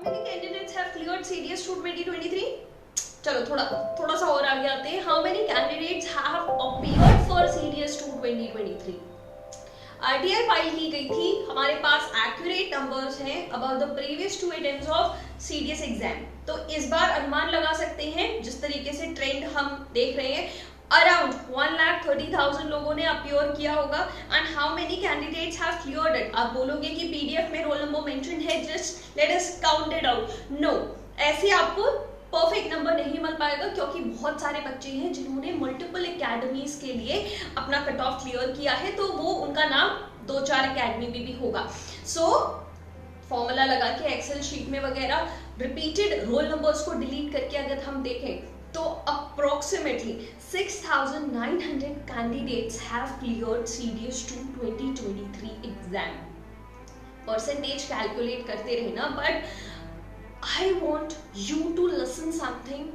many candidates have cleared CDS 2 2023? चलो थोड़ा थोड़ा सा और आगे आते हैं. How many candidates have appeared for CDS 2 2023? RTI file की गई थी, हमारे पास एक्यूरेट नंबर्स हैं about the previous 2 attempts of CDS exam. तो इस बार अनुमान लगा सकते हैं जिस तरीके से ट्रेंड हम देख रहे हैं, अराउंड 1,30,000 लोगों ने अपीयर किया होगा. And how many candidates have cleared it? आप बोलोगे कि पीडीएफ में रोल नंबर मेंशन है, just let us count it out. No, ऐसे आपको परफेक्ट नंबर नहीं मिल पाएगा क्योंकि बहुत सारे बच्चे हैं जिन्होंने मल्टीपल एकेडमीज के लिए अपना कट ऑफ क्लियर किया है, तो वो उनका नाम 2-4 एकेडमी में भी होगा. सो फॉर्मूला लगा के एक्सेल शीट में वगैरह रिपीटेड रोल नंबर्स को डिलीट करके अगर हम देखें तो approximately 6,900 candidates have cleared CDS 2 2023 exam. Percentage calculate करते रहना, but I want you to listen something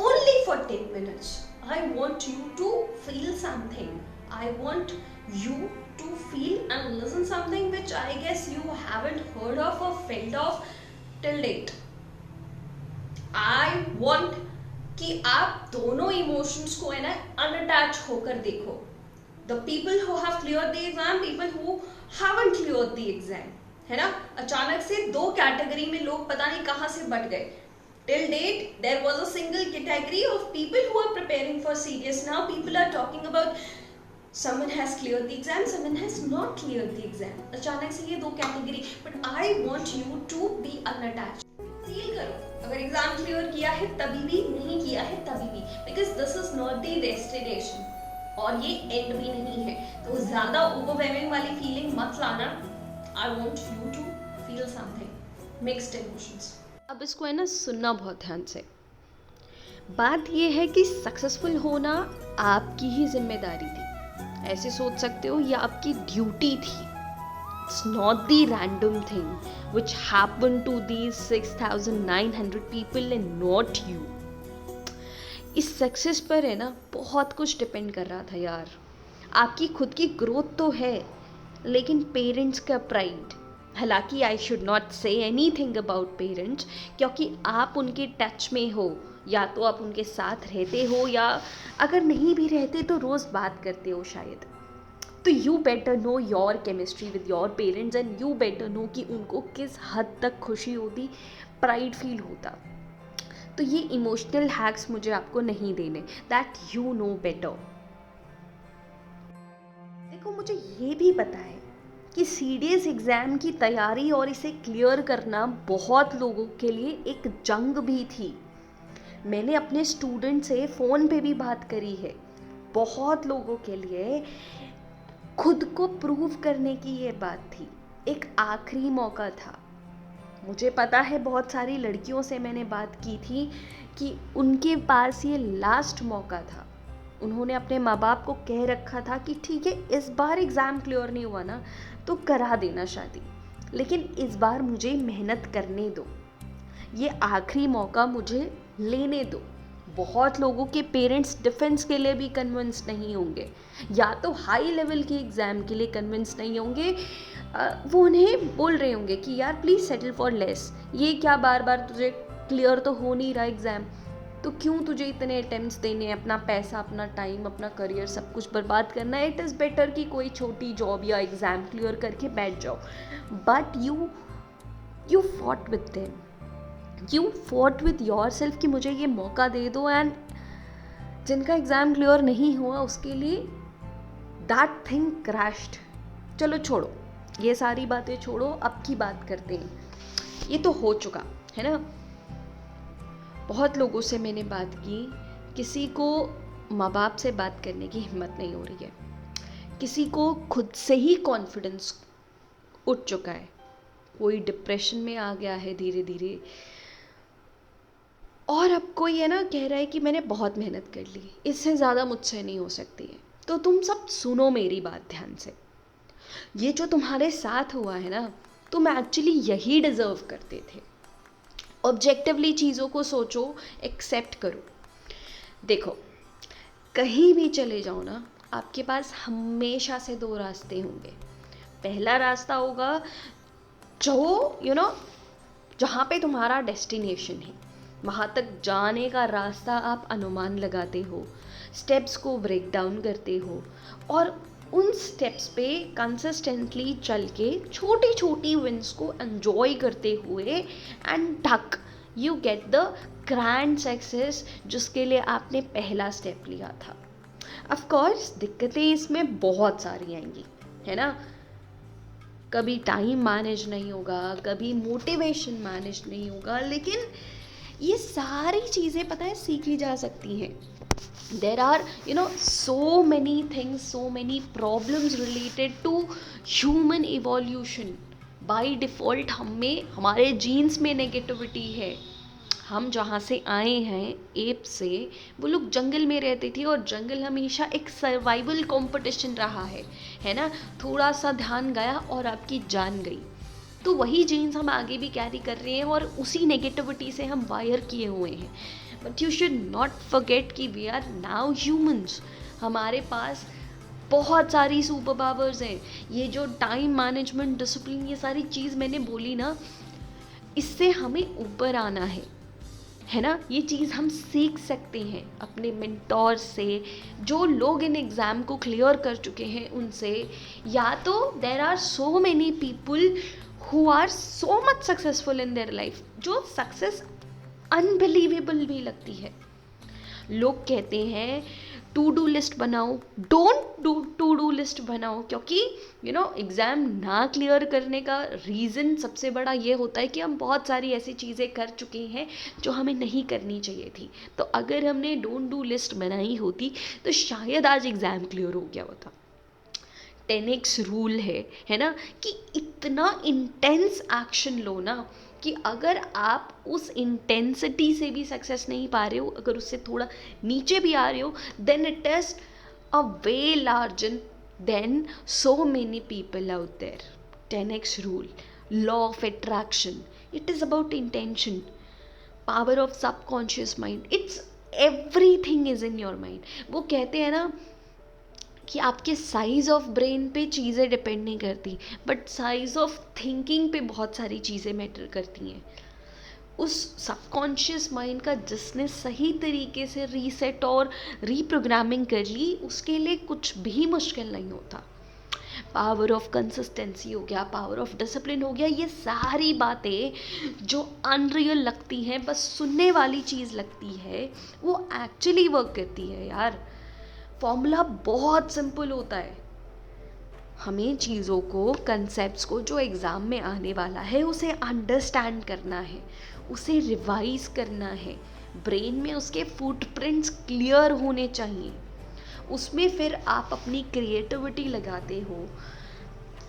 only for 10 minutes. I want you to feel something. I want you to feel and listen something which I guess you haven't heard of or felt of till date. I want कि आप दोनों emotions को है ना unattached होकर देखो. The people who have cleared the exam, people who haven't cleared the exam. है ना, अचानक से दो कैटेगरी में लोग पता नहीं कहां से बट गए. Till date there was a single category of people who are preparing for CDS. Now people are talking about someone has cleared the exam, someone has not cleared the exam. अचानक से ये दो category. But I want you to be unattached. Feel करो, अगर exam clear किया है तभी भी, नहीं किया है तभी भी, because this is not the destination और ये एंड भी नहीं है. तो ज्यादा ओवरवेलमिंग वाली फीलिंग मत लाना. I want you to feel something, mixed emotions. अब इसको है ना सुनना बहुत ध्यान से. बात ये है कि सक्सेसफुल होना आपकी ही जिम्मेदारी थी. ऐसे सोच सकते हो ये आपकी ड्यूटी थी. It's not the random thing which happen to these 6,900 people and not you. इस सक्सेस पर है ना बहुत कुछ डिपेंड कर रहा था यार. आपकी खुद की ग्रोथ तो है, लेकिन पेरेंट्स का प्राइड. हालांकि आई शुड नॉट से एनी थिंग अबाउट पेरेंट्स, क्योंकि आप उनके टच में हो, या तो आप उनके साथ रहते हो, या अगर नहीं भी रहते तो रोज़ बात करते हो शायद. तो you better know your chemistry with your parents and you better know कि उनको किस हद तक खुशी होती, प्राइड फील होता. तो ये इमोशनल हैक्स मुझे आपको नहीं देने. That you know better. देखो, मुझे ये भी पता है कि सीडीएस एग्ज़ाम की तैयारी और इसे क्लियर करना बहुत लोगों के लिए एक जंग भी थी. मैंने अपने स्टूडेंट से फ़ोन पे भी बात करी है. बहुत लोगों के लिए खुद को प्रूव करने की ये बात थी. एक आखिरी मौका था. मुझे पता है बहुत सारी लड़कियों से मैंने बात की थी कि उनके पास ये लास्ट मौका था. उन्होंने अपने माँ बाप को कह रखा था कि ठीक है, इस बार एग्ज़ाम क्लियर नहीं हुआ ना तो करा देना शादी, लेकिन इस बार मुझे मेहनत करने दो, ये आखिरी मौका मुझे लेने दो. बहुत लोगों के पेरेंट्स डिफेंस के लिए भी कन्विंस नहीं होंगे, या तो हाई लेवल के एग्ज़ाम के लिए कन्विंस नहीं होंगे. वो उन्हें बोल रहे होंगे कि यार प्लीज़ सेटल फॉर लेस. ये क्या बार बार तुझे क्लियर तो हो नहीं रहा एग्ज़ाम, तो क्यों तुझे इतने अटेम्प्ट्स देने हैं, अपना पैसा, अपना टाइम, अपना करियर सब कुछ बर्बाद करना है. इट इज़ बेटर कि कोई छोटी जॉब या एग्ज़ाम क्लियर करके बैठ जाओ. But you fought with them, you fought with your self कि मुझे ये मौका दे दो. एंड जिनका एग्ज़ाम क्लियर नहीं हुआ उसके लिए दैट थिंग क्रैश्ड. चलो छोड़ो, ये सारी बातें छोड़ो, अब की बात करते हैं. ये तो हो चुका है ना. बहुत लोगों से मैंने बात की, किसी को माँ बाप से बात करने की हिम्मत नहीं हो रही है, किसी को खुद से ही कॉन्फिडेंस उठ चुका है, कोई डिप्रेशन में आ गया है धीरे धीरे, और अब कोई है ना कह रहा है कि मैंने बहुत मेहनत कर ली, इससे ज़्यादा मुझसे नहीं हो सकती है. तो तुम सब सुनो मेरी बात ध्यान से. ये जो तुम्हारे साथ हुआ है ना, तुम एक्चुअली यही डिज़र्व करते थे. ऑब्जेक्टिवली चीज़ों को सोचो, एक्सेप्ट करो. देखो, कहीं भी चले जाओ ना, आपके पास हमेशा से दो रास्ते होंगे. पहला रास्ता होगा जो जहाँ पे तुम्हारा डेस्टिनेशन है, वहाँ तक जाने का रास्ता आप अनुमान लगाते हो, स्टेप्स को ब्रेक डाउन करते हो और उन स्टेप्स पे कंसिस्टेंटली चल के छोटी छोटी विंस को एंजॉय करते हुए एंड ढक you get the grand success जिसके लिए आपने पहला स्टेप लिया था। ऑफ कोर्स दिक्कतें इसमें बहुत सारी आएंगी, है ना। कभी टाइम मैनेज नहीं होगा, कभी मोटिवेशन मैनेज नहीं होगा, लेकिन ये सारी चीज़ें पता है सीख ली जा सकती हैं। There are so many things, so many problems related to human evolution. by default हमारे जीन्स में नेगेटिविटी है। हम जहाँ से आए हैं एप से, वो लोग जंगल में रहते थे और जंगल हमेशा एक सर्वाइवल कंपटीशन रहा है ना। थोड़ा सा ध्यान गया और आपकी जान गई, तो वही जीन्स हम आगे भी कैरी कर रहे हैं और उसी नेगेटिविटी से हम वायर किए हुए हैं। But you should not forget कि वी आर नाउ ह्यूमंस। हमारे पास बहुत सारी सुपर पावर्स हैं। ये जो टाइम मैनेजमेंट, डिसिप्लिन, ये सारी चीज़ मैंने बोली ना, इससे हमें ऊपर आना है ना। ये चीज़ हम सीख सकते हैं अपने मेंटोर से, जो लोग इन एग्ज़ाम को क्लियर कर चुके हैं उनसे, या तो there are so many people who are so much successful in their life, जो सक्सेस अनबिलीवेबल भी लगती है। लोग कहते हैं टू डू लिस्ट बनाओ, don't do to do list बनाओ, क्योंकि एग्ज़ाम ना क्लियर करने का रीज़न सबसे बड़ा ये होता है कि हम बहुत सारी ऐसी चीज़ें कर चुके हैं जो हमें नहीं करनी चाहिए थी। तो अगर हमने डोंट डू लिस्ट बनाई होती तो शायद आज एग्ज़ाम क्लियर हो गया होता। 10x रूल है ना, कि इतना इंटेंस एक्शन लो ना कि अगर आप उस इंटेंसिटी से भी सक्सेस नहीं पा रहे हो, अगर उससे थोड़ा नीचे भी आ रहे हो, then it is a way larger than so many people out there. 10x rule, law of attraction, it is about intention, power of subconscious mind, it's everything is in your mind. वो कहते हैं ना कि आपके size of brain पे चीज़ें depend नहीं करती, बट साइज़ ऑफ थिंकिंग पे बहुत सारी चीज़ें मैटर करती हैं। उस सबकॉन्शियस माइंड का जिसने सही तरीके से रीसेट और रीप्रोग्रामिंग कर ली, उसके लिए कुछ भी मुश्किल नहीं होता। पावर ऑफ कंसिस्टेंसी हो गया, पावर ऑफ डिसिप्लिन हो गया, ये सारी बातें जो अनरियल लगती हैं, बस सुनने वाली चीज़ लगती है, वो एक्चुअली वर्क करती है यार। फॉर्मूला बहुत सिंपल होता है। हमें चीज़ों को, कंसेप्ट्स को, जो एग्ज़ाम में आने वाला है उसे अंडरस्टैंड करना है, उसे रिवाइज करना है, ब्रेन में उसके फुटप्रिंट्स क्लियर होने चाहिए, उसमें फिर आप अपनी क्रिएटिविटी लगाते हो,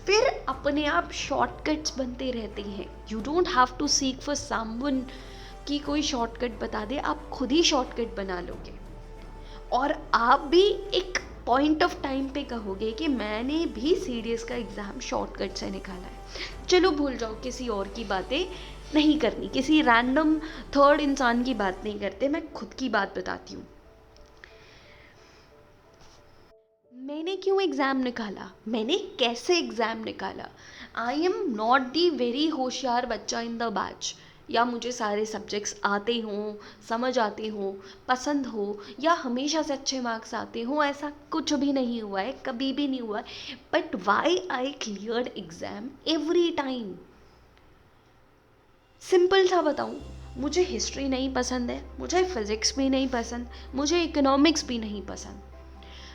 फिर अपने आप शॉर्टकट्स बनते रहते हैं। You don't have to seek for someone कि कोई शॉर्टकट बता दे, आप खुद ही शॉर्टकट बना लोगे और आप भी एक पॉइंट ऑफ टाइम पे कहोगे कि मैंने भी सीडीएस का एग्ज़ाम शॉर्टकट से निकाला है। चलो भूल जाओ, किसी और की बातें नहीं करनी, किसी रैंडम थर्ड इंसान की बात नहीं करते, मैं खुद की बात बताती हूँ। मैंने क्यों एग्ज़ाम निकाला, मैंने कैसे एग्ज़ाम निकाला। I am not the very होशियार बच्चा इन द बैच, या मुझे सारे सब्जेक्ट्स आते हों, समझ आते हों, पसंद हो, या हमेशा से अच्छे मार्क्स आते हों, ऐसा कुछ भी नहीं हुआ है, कभी भी नहीं हुआ है। But why I clear exam every time. Simple सा बताऊँ, मुझे हिस्ट्री नहीं पसंद है, मुझे फिज़िक्स भी नहीं पसंद, मुझे इकोनॉमिक्स भी नहीं पसंद।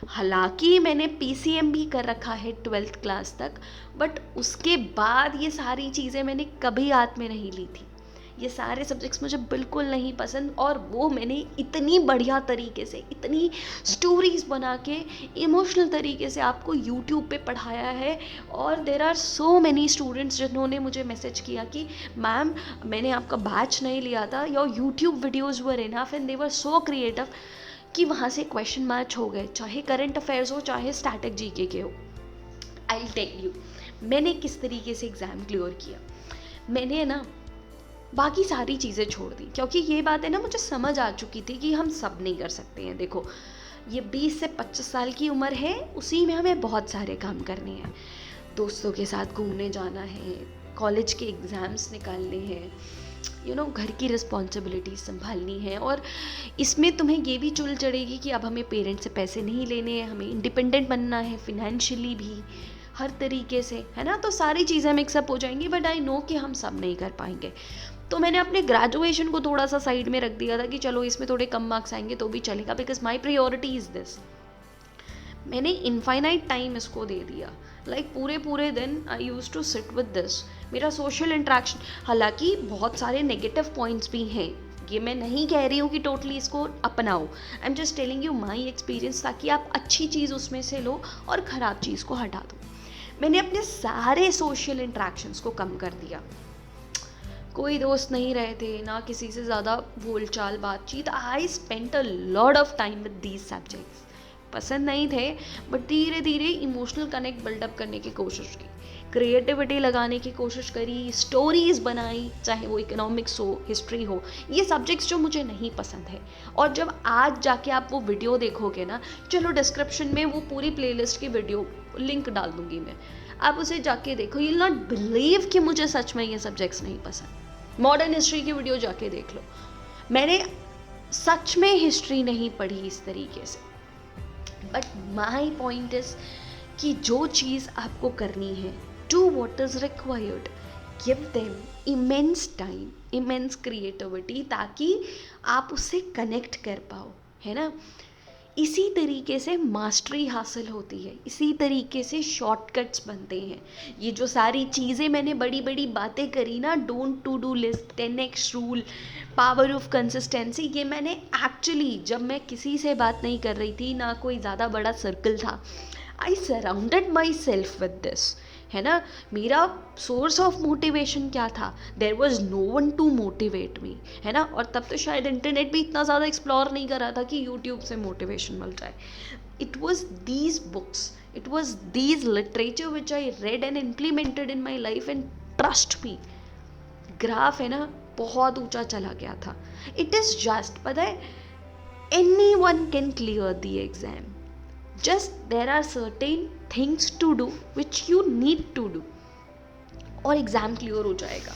हालांकि मैंने पीसीएम भी कर रखा है 12th क्लास तक, बट उसके बाद ये सारी चीज़ें मैंने कभी हाथ में नहीं ली थी। ये सारे सब्जेक्ट्स मुझे बिल्कुल नहीं पसंद, और वो मैंने इतनी बढ़िया तरीके से, इतनी स्टोरीज बना के, इमोशनल तरीके से आपको यूट्यूब पे पढ़ाया है। और there are so many students जिन्होंने मुझे मैसेज किया कि मैम मैंने आपका बैच नहीं लिया था, your YouTube videos were enough and they were so creative, कि वहाँ से क्वेश्चन मैच हो गए, चाहे करंट अफेयर्स हो, चाहे स्टैटिक जीके के हो। आई टेल यू मैंने किस तरीके से एग्ज़ाम क्लियर किया। मैंने ना बाकी सारी चीज़ें छोड़ दी, क्योंकि ये बात है ना, मुझे समझ आ चुकी थी कि हम सब नहीं कर सकते हैं। देखो, ये 20 से 25 साल की उम्र है, उसी में हमें बहुत सारे काम करने हैं। दोस्तों के साथ घूमने जाना है, कॉलेज के एग्ज़ाम्स निकालने हैं, घर की रिस्पॉन्सिबिलिटी संभालनी है, और इसमें तुम्हें ये भी चुल चढ़ेगी कि अब हमें पेरेंट्स से पैसे नहीं लेने हैं, हमें इंडिपेंडेंट बनना है फिनेंशियली भी, हर तरीके से, है ना। तो सारी चीज़ें मिक्सअप हो जाएंगी, बट आई नो कि हम सब नहीं कर पाएंगे। तो मैंने अपने ग्रेजुएशन को थोड़ा सा साइड में रख दिया था कि चलो इसमें थोड़े कम मार्क्स आएंगे तो भी चलेगा, because my priority is this. मैंने इनफाइनाइट टाइम इसको दे दिया, पूरे दिन I use to sit with this. मेरा सोशल इंट्रैक्शन, हालांकि बहुत सारे नेगेटिव पॉइंट्स भी हैं, ये मैं नहीं कह रही हूँ कि टोटली इसको अपनाओ, I am just telling you my experience, ताकि आप अच्छी चीज़ उसमें से लो और ख़राब चीज़ को हटा दो। मैंने अपने सारे सोशल इंट्रैक्शंस को कम कर दिया, कोई दोस्त नहीं रहे थे, ना किसी से ज़्यादा बोलचाल बातचीत। I spent a lot of time with these subjects. पसंद नहीं थे, बट धीरे धीरे इमोशनल कनेक्ट बिल्डअप करने की कोशिश की, क्रिएटिविटी लगाने की कोशिश करी, स्टोरीज़ बनाई, चाहे वो इकोनॉमिक्स हो, हिस्ट्री हो, ये सब्जेक्ट्स जो मुझे नहीं पसंद है। और जब आज जाके आप वो वीडियो देखोगे ना, चलो डिस्क्रिप्शन में वो पूरी प्लेलिस्ट की वीडियो लिंक डाल दूंगी मैं, आप उसे जाके देखो, यू विल नॉट बिलीव कि मुझे सच में ये सब्जेक्ट्स नहीं पसंद। मॉडर्न हिस्ट्री की वीडियो जाके देख लो, मैंने सच में हिस्ट्री नहीं पढ़ी इस तरीके से। बट माई पॉइंट इज कि जो चीज़ आपको करनी है, do what is required, give them immense time, immense creativity, ताकि आप उससे कनेक्ट कर पाओ, है ना। इसी तरीके से मास्टरी हासिल होती है, इसी तरीके से शॉर्टकट्स बनते हैं। ये जो सारी चीज़ें मैंने बड़ी बड़ी बातें करी ना, don't to do list, 10x rule, power of consistency, ये मैंने एक्चुअली, जब मैं किसी से बात नहीं कर रही थी, ना कोई ज़्यादा बड़ा सर्कल था, I surrounded myself with this, है ना। मेरा सोर्स ऑफ मोटिवेशन क्या था, there was no one to motivate me, है ना। और तब तो शायद इंटरनेट भी इतना ज़्यादा एक्सप्लोर नहीं कर रहा था कि यूट्यूब से मोटिवेशन मिल जाए। It was these books, it was these literature which I read and implemented in my life, and trust me, graph है ना बहुत ऊंचा चला गया था। इट इज़ जस्ट, पता है, any one can clear the exam, just there are certain things to do which you need to do, और एग्ज़ाम क्लियर हो जाएगा।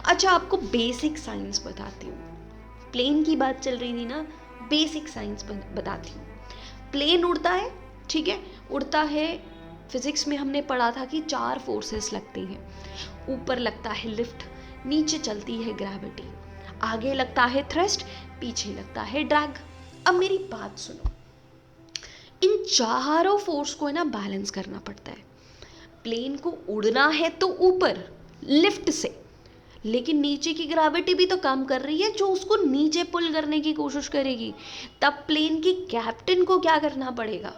अच्छा, आपको बेसिक साइंस बताती हूँ, प्लेन की बात चल रही थी ना, बेसिक साइंस बताती हूँ। प्लेन उड़ता है, ठीक है, उड़ता है, फिजिक्स में हमने पढ़ा था कि 4 फोर्सेस लगती हैं, ऊपर लगता है लिफ्ट, नीचे चलती है ग्रेविटी, आगे लगता है थ्रस्ट, पीछे लगता है ड्रैग। अब मेरी बात सुनो, इन चारों फोर्स को है ना बैलेंस करना पड़ता है। प्लेन को उड़ना है तो ऊपर लिफ्ट से, लेकिन नीचे की ग्रेविटी भी तो काम कर रही है जो उसको नीचे पुल करने की कोशिश करेगी। तब प्लेन की कैप्टन को क्या करना पड़ेगा,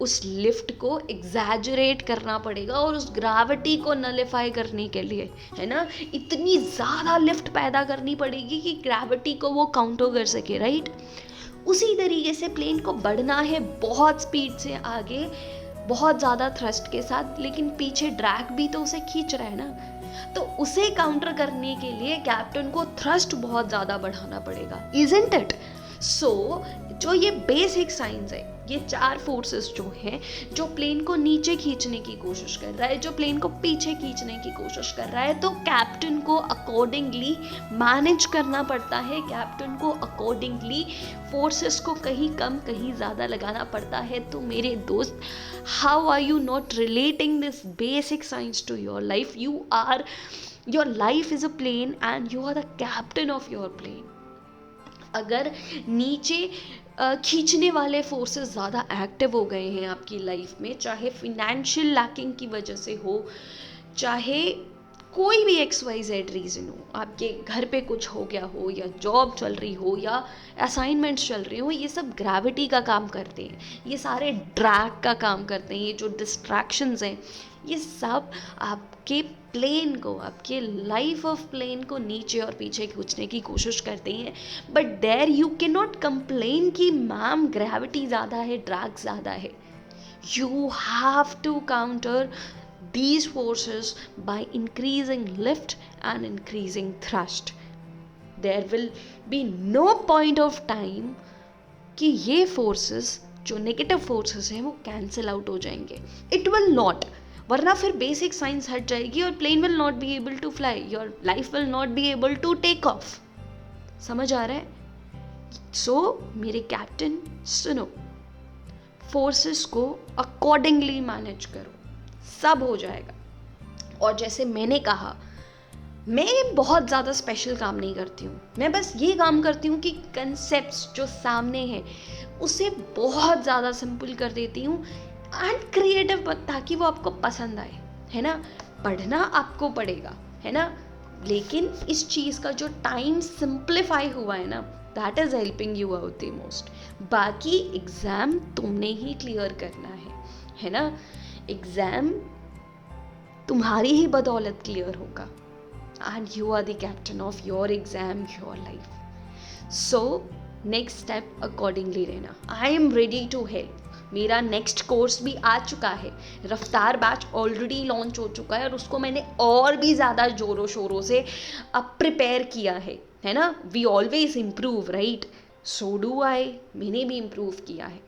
उस लिफ्ट को एग्जैजरेट करना पड़ेगा, और उस ग्रेविटी को नलिफाई करने के लिए, है ना, इतनी ज़्यादा लिफ्ट पैदा करनी पड़ेगी कि ग्रेविटी को वो काउंटर कर सके, राइट। उसी तरीके से प्लेन को बढ़ना है बहुत स्पीड से आगे, बहुत ज़्यादा थ्रस्ट के साथ, लेकिन पीछे ड्रैग भी तो उसे खींच रहा है ना। तो उसे काउंटर करने के लिए कैप्टन को थ्रस्ट बहुत ज़्यादा बढ़ाना पड़ेगा, इज़न्ट इट। सो जो ये बेसिक साइंस है, ये 4 फोर्सेस जो हैं, जो प्लेन को नीचे खींचने की कोशिश कर रहा है, जो प्लेन को पीछे खींचने की कोशिश कर रहा है, तो कैप्टन को अकॉर्डिंगली मैनेज करना पड़ता है, कैप्टन को अकॉर्डिंगली फोर्सेस को कहीं कम कहीं ज़्यादा लगाना पड़ता है। तो मेरे दोस्त, how are you not relating this basic science to your life? Your life is a plane and you are the captain of your plane. अगर नीचे खींचने वाले फोर्सेस ज़्यादा एक्टिव हो गए हैं आपकी लाइफ में, चाहे फिनेंशियल लैकिंग की वजह से हो, चाहे कोई भी XYZ रीज़न हो, आपके घर पे कुछ हो गया हो, या जॉब चल रही हो, या असाइनमेंट्स चल रही हो, ये सब ग्रेविटी का काम करते हैं, ये सारे ड्रैग का काम करते हैं, ये जो डिस्ट्रैक्शंस हैं, ये सब आपके प्लेन को, आपके लाइफ ऑफ प्लेन को नीचे और पीछे खींचने की कोशिश करते हैं। But there you can not complain कि मैम ग्रेविटी ज़्यादा है, ड्रैग ज़्यादा है। You have to counter these forces by increasing lift and increasing thrust. There will be no point of time कि ये forces, जो negative forces हैं, वो cancel out हो जाएंगे. It will not. वरना फिर बेसिक साइंस हट जाएगी और plane will not be able to fly, your life will not be able to take off. समझ आ रहा है? सो मेरे कैप्टन सुनो, फोर्सेस को अकॉर्डिंगली मैनेज करो, सब हो जाएगा। और जैसे मैंने कहा, मैं बहुत ज़्यादा स्पेशल काम नहीं करती हूँ, मैं बस ये काम करती हूँ कि कंसेप्ट्स जो सामने हैं उसे बहुत ज़्यादा सिंपल कर देती हूँ एंड क्रिएटिव, ताकि वो आपको पसंद आए, है ना। पढ़ना आपको पड़ेगा, है ना, लेकिन इस चीज़ का जो टाइम सिंप्लीफाई हुआ है ना, that is helping you out the most. बाकी एग्ज़ाम तुमने ही क्लियर करना है ना। एग्ज़ाम तुम्हारी ही बदौलत क्लियर होगा and you are the captain of your exam, your life. So next step accordingly रहना। I am ready to help। मेरा नेक्स्ट कोर्स भी आ चुका है, रफ्तार बैच ऑलरेडी लॉन्च हो चुका है और उसको मैंने और भी ज़्यादा ज़ोरों शोरों से अब प्रिपेयर किया है ना। We always improve, right? So do I, मैंने भी इम्प्रूव किया है।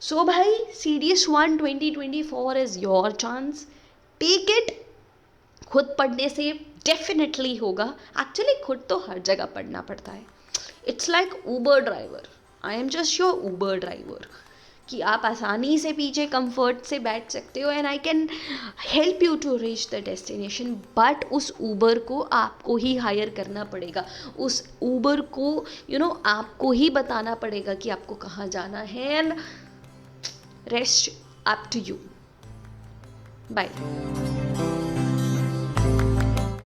सो भाई, CDS1 2024 is your chance, take it. खुद पढ़ने से डेफिनेटली होगा। एक्चुअली खुद तो हर जगह पढ़ना पड़ता है। It's like Uber driver, I am just your Uber driver, कि आप आसानी से पीछे कंफर्ट से बैठ सकते हो and I can help you to reach the destination. But उस ऊबर को आपको ही हायर करना पड़ेगा, उस ऊबर को आपको ही बताना पड़ेगा कि आपको कहाँ जाना है, and rest up to you. Bye.